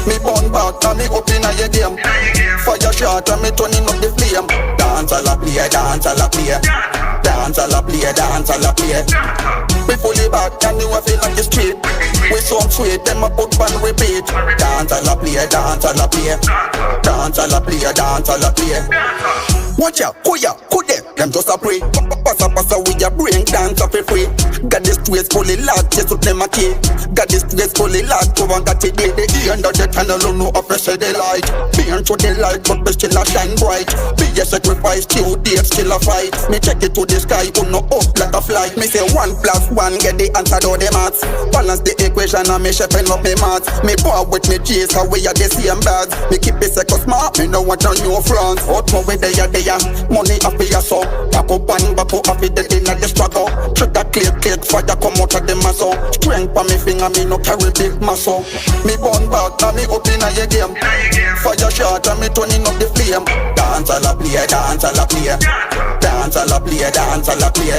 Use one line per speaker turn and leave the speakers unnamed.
Me burn back and me up in a your game. Fire shot and me turning up the flame. Dance all a play, dance all a play. Dance all a play, dance all a play. We fully back and you a feel like the street. We so sweet, them a put and repeat. Dance all a play, dance all a play. Dance all a play, dance all a play. Watch out, kuya, kude, them just a pray. Passa, passa with your brain, dance up for free. Got this place fully locked, yes, with them a key. Got this place fully locked, go and got it day. The end of the tunnel, no oppressor they light. Being through the light, but we still a shine bright. Be a sacrifice, till death, still a fight. Me check it to the sky, who no up like a flight. Me say 1 + 1, get the answer to the maths. Balance the equation and me shaping up me maths. Me bar with me G's, how we are the same bags. Me keep it second smart, me no want no new France. Out more with they money off your soul. Back up and back up off it, the dinner the struggle. Trigger click, fire come out of the muscle. Strength on me finger, me no carry big muscle. Me burn back and me up in a your game. Fire shot and me turning up the flame. Dance all a play, dance all a play. Dance all a play, dance all a play.